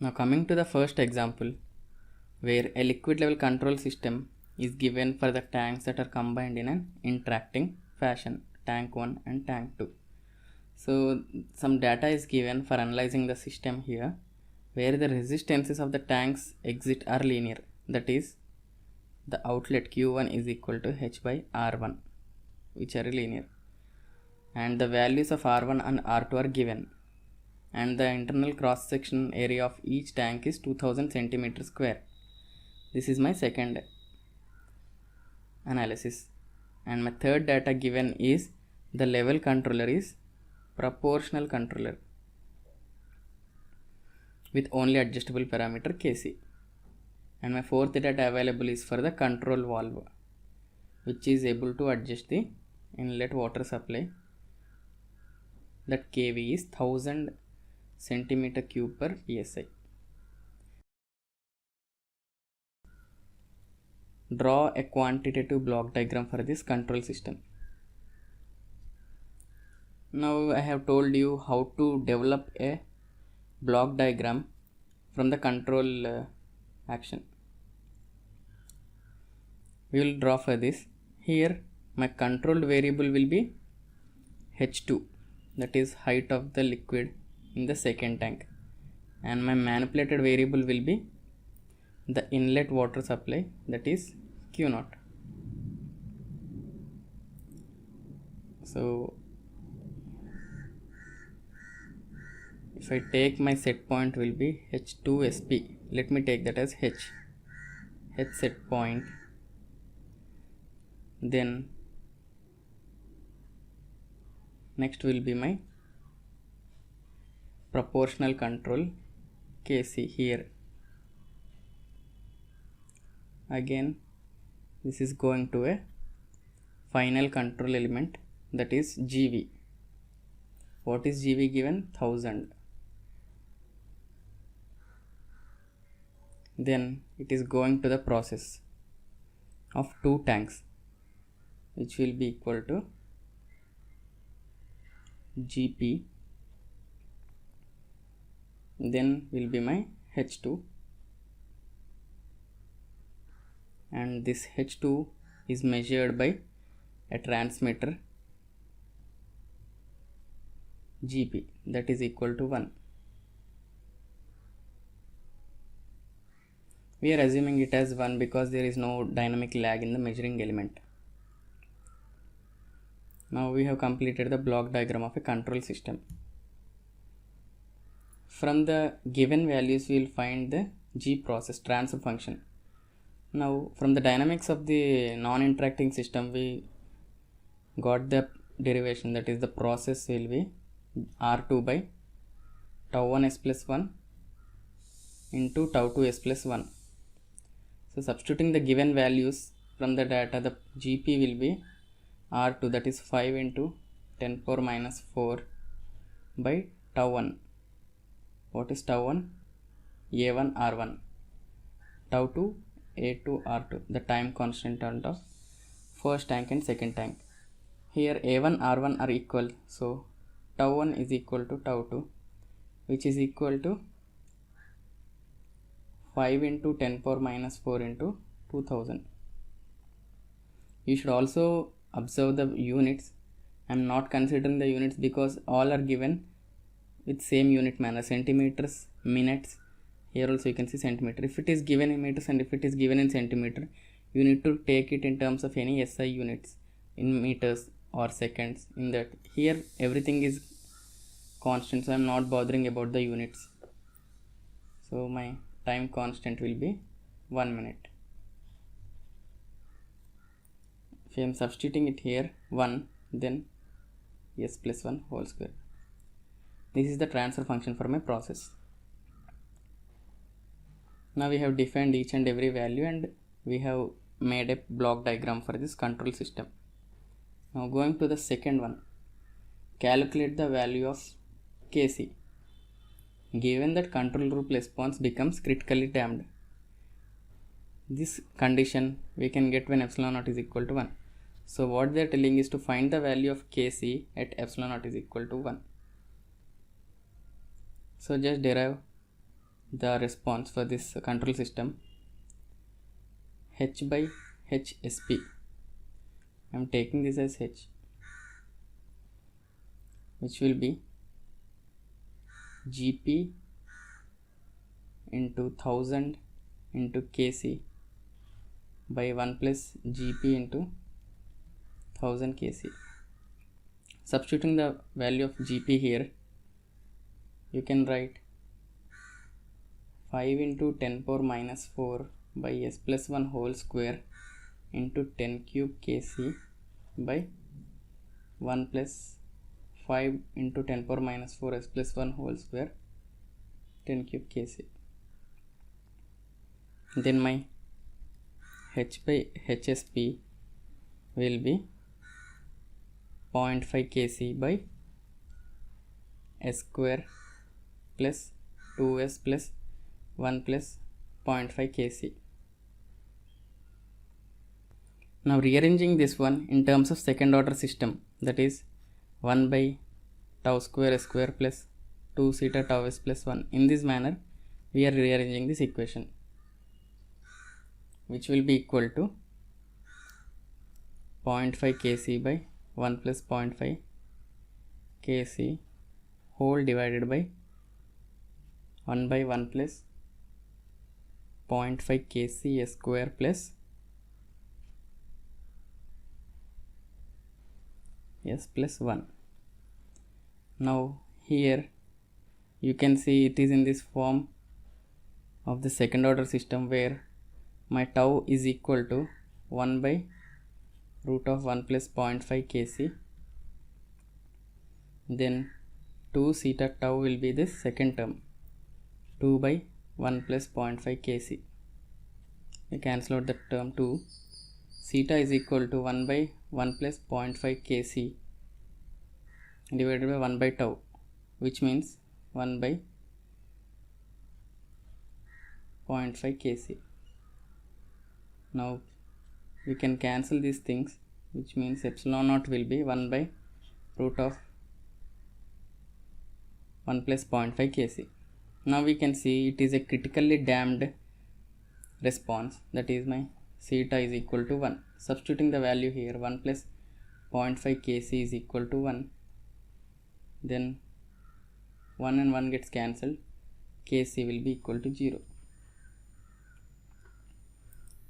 Now coming to the first example, where a liquid level control system is given for the tanks that are combined in an interacting fashion, tank 1 and tank 2. So some data is given for analyzing the system here, where the resistances of the tank's exit are linear, that is the outlet Q1 is equal to H by R1, which are linear, and the values of R1 and R2 are given, and the internal cross section area of each tank is 2000 centimeter square. This is my second analysis. And my third data given is the level controller is proportional controller with only adjustable parameter Kc. And my fourth data available is for the control valve, which is able to adjust the inlet water supply, that kV is 1000 centimeter cube per psi. Draw a quantitative block diagram for this control system. Now I have told you how to develop a block diagram from the control action. We will draw for this. Here my controlled variable will be H2, that is height of the liquid in the second tank, and my manipulated variable will be the inlet water supply, that is Q0. So if I take my set point will be H2SP, let me take that as H set point, then next will be my proportional control Kc here. Again this is going to a final control element, that is Gv. What is Gv given? 1000. Then it is going to the process of two tanks, which will be equal to Gp, then will be my H2, and this H2 is measured by a transmitter Gp, that is equal to 1. We are assuming it as 1 because there is no dynamic lag in the measuring element. Now we have completed the block diagram of a control system. From the given values we will find the G process transfer function. Now from the dynamics of the non-interacting system we got the derivation, that is the process will be R2 by tau 1 s plus 1 into tau 2 s plus 1. So substituting the given values from the data, the Gp will be R2, that is 5 into 10 power minus 4 by tau 1. What is tau 1? A1 R1. Tau 2 A2 R2, the time constant of first tank and second tank. Here A1 R1 are equal, so tau 1 is equal to tau 2, which is equal to 5 into 10 power minus 4 into 2000. You should also observe the units. I am not considering the units because all are given with same unit manner, centimeters, minutes. Here also you can see centimeter. If it is given in meters and if it is given in centimeter, you need to take it in terms of any SI units in meters or seconds. In that, here everything is constant, so I am not bothering about the units. So my time constant will be 1 minute. If I am substituting it here 1, then s plus 1 whole square. This is the transfer function for my process. Now we have defined each and every value and we have made a block diagram for this control system. Now going to the second one, calculate the value of Kc. Given that control loop response becomes critically damped, this condition we can get when epsilon naught is equal to 1. So what they are telling is to find the value of Kc at epsilon naught is equal to 1. So just derive the response for this control system, h by hsp. I am taking this as h, which will be gp into 1000 into kc by 1 plus gp into 1000 kc. Substituting the value of gp here, you can write 5 into 10 power minus 4 by s plus 1 whole square into 10 cube kc by 1 plus 5 into 10 power minus 4 s plus 1 whole square 10 cube kc. Then my h by hsp will be 0.5 kc by s square plus 2s plus 1 plus 0.5 kc. Now rearranging this one in terms of second order system, that is 1 by tau square s square plus 2 zeta tau s plus 1. In this manner we are rearranging this equation, which will be equal to 0.5 kc by 1 plus 0.5 kc whole divided by 1 by 1 plus 0.5 kc s square plus s plus 1. Now here you can see it is in this form of the second order system, where my tau is equal to 1 by root of 1 plus 0.5 kc. Then 2 zeta tau will be this second term, 2 by 1 plus 0.5 kc. We cancel out the term 2. Zeta is equal to 1 by 1 plus 0.5 kc divided by 1 by tau, which means 1 by 0.5 kc. Now we can cancel these things, which means epsilon naught will be 1 by root of 1 plus 0.5 kc. Now we can see it is a critically damped response, that is my zeta is equal to 1. Substituting the value here, 1 plus 0.5 kc is equal to 1. Then 1 and 1 gets cancelled, kc will be equal to 0.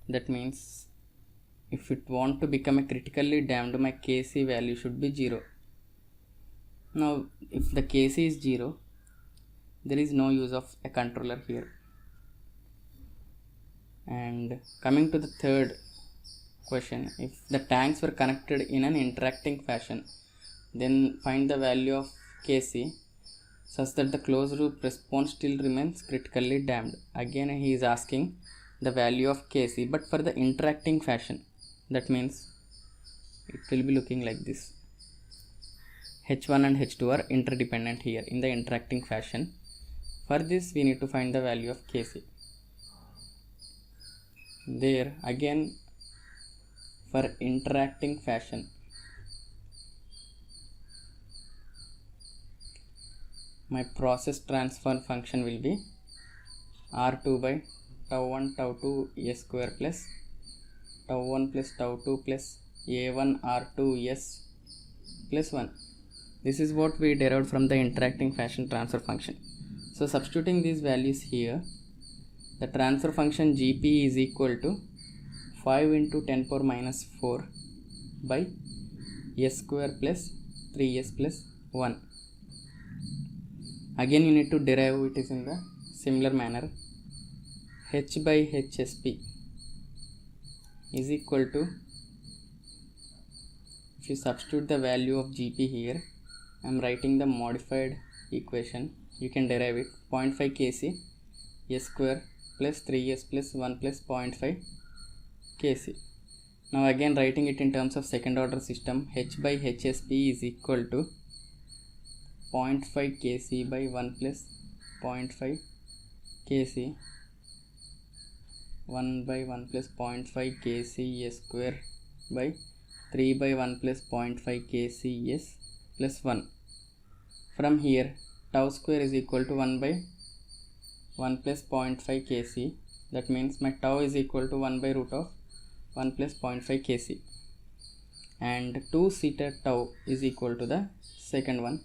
That means if it want to become a critically damped, my kc value should be 0. Now if the kc is 0, there is no use of a controller here. And coming to the third question, if the tanks were connected in an interacting fashion, then find the value of kc such that the closed loop response still remains critically damped. Again he is asking the value of kc, but for the interacting fashion. That means it will be looking like this. h1 and h2 are interdependent here in the interacting fashion. For this we need to find the value of kc. There again, for interacting fashion, my process transfer function will be r2 by tau 1 tau 2 s square plus tau 1 plus tau 2 plus a1 r2 s plus 1. This is what we derived from the interacting fashion transfer function. So substituting these values here, the transfer function gp is equal to 5 into 10 power minus 4 by s square plus 3s plus 1. Again you need to derive it is in the similar manner. H by hsp is equal to, if you substitute the value of gp here, I am writing the modified equation, you can derive it, 0.5 kc s square plus 3s plus 1 plus 0.5 kc. Now again writing it in terms of second order system, h by hsp is equal to 0.5 kc by 1 plus 0.5 kc, 1 by 1 plus 0.5 kc s square by 3 by 1 plus 0.5 kc s plus 1. From here tau square is equal to 1 by 1 plus 0.5 kc, that means my tau is equal to 1 by root of 1 plus 0.5 kc, and 2 theta tau is equal to the second one,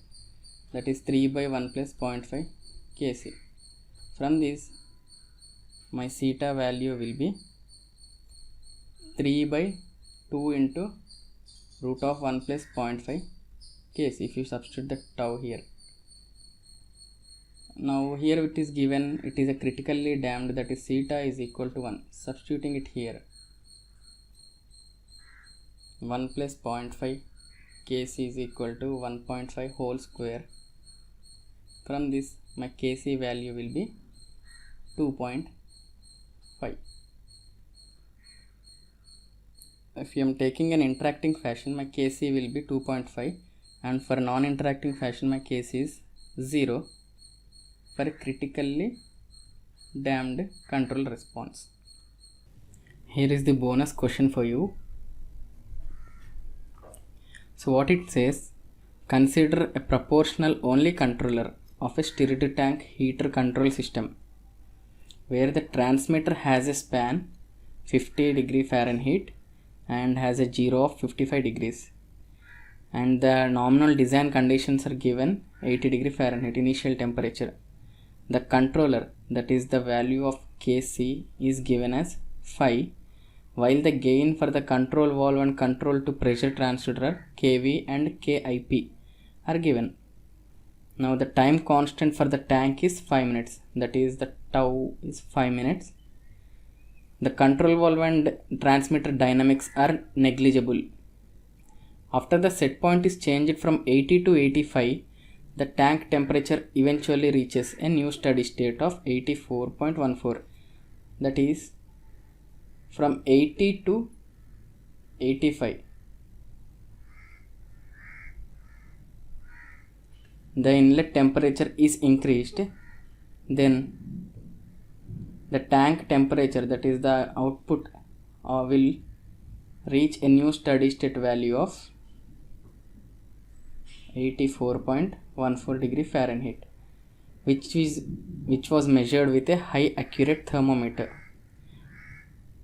that is 3 by 1 plus 0.5 kc. From this my theta value will be 3 by 2 into root of 1 plus 0.5 kc if you substitute the tau here. Now here it is given, it is a critically damped, that is theta is equal to 1. Substituting it here, 1 plus 0.5 kc is equal to 1.5 whole square. From this my kc value will be 2.5. If I am taking an interacting fashion, my kc will be 2.5, and for non-interacting fashion my kc is 0 for critically damped control response. Here is the bonus question for you. So what it says, consider a proportional only controller of a stirred tank heater control system where the transmitter has a span 50 degree Fahrenheit and has a 0 of 55 degrees, and the nominal design conditions are given 80 degree Fahrenheit initial temperature. The controller, that is the value of kc, is given as 5, while the gain for the control valve and control to pressure transducer kV and kip are given. Now the time constant for the tank is 5 minutes, that is the tau is 5 minutes. The control valve and transmitter dynamics are negligible. After the set point is changed from 80 to 85, the tank temperature eventually reaches a new steady state of 84.14, that is from 80 to 85. The inlet temperature is increased, then the tank temperature, that is the output, will reach a new steady state value of 84.14 degree Fahrenheit, which was measured with a high accurate thermometer.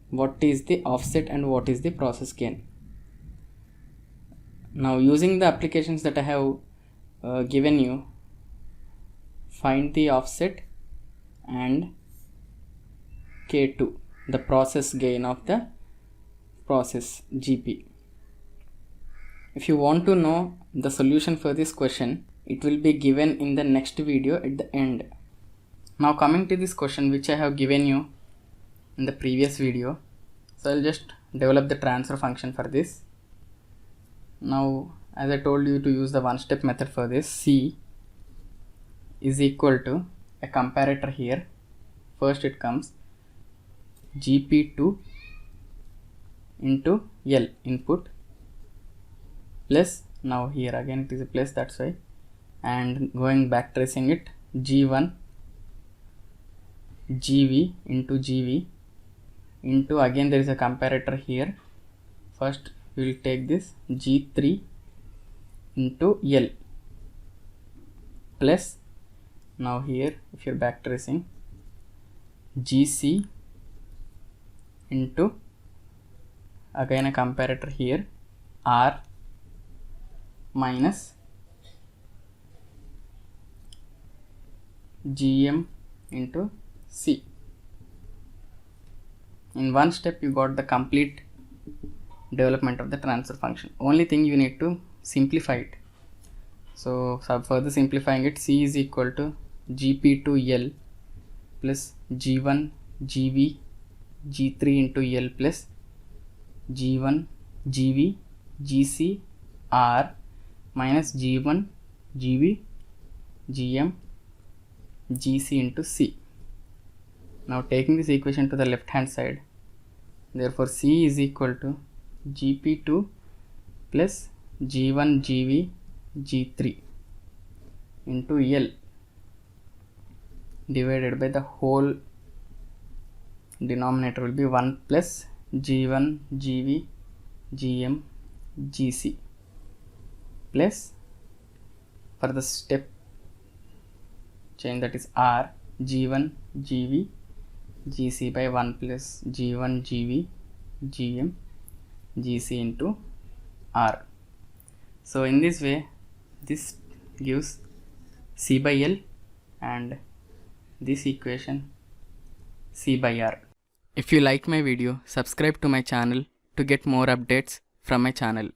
What is the offset and what is the process gain? Now using the applications that I have given you, find the offset and K2, the process gain of the process GP. If you want to know the solution for this question, it will be given in the next video at the end. Now coming to this question which I have given you in the previous video, so I'll just develop the transfer function for this. Now as I told you to use the one step method for this, C is equal to a comparator here. First it comes GP2 into L input plus, now here again it is a plus, that's why, and going back tracing it, G1 GV into GV into, again there is a comparator here. First we will take this G3 into L plus, now here if you are back tracing, GC into, again a comparator here, R minus GM into C. In one step you got the complete development of the transfer function. Only thing you need to simplify it. So further simplifying it, C is equal to GP2L plus G1 GV G3 into L plus G1 GV GC R minus G1 GV GM GC into C. Now taking this equation to the left hand side, therefore C is equal to GP2 plus G1 GV G3 into L divided by the whole denominator will be 1 plus G1 GV GM GC plus, for the step change, that is R, G1 GV GC by 1 plus G1 GV GM GC into R. So in this way, this gives C by L and this equation C by R. If you like my video, subscribe to my channel to get more updates from my channel.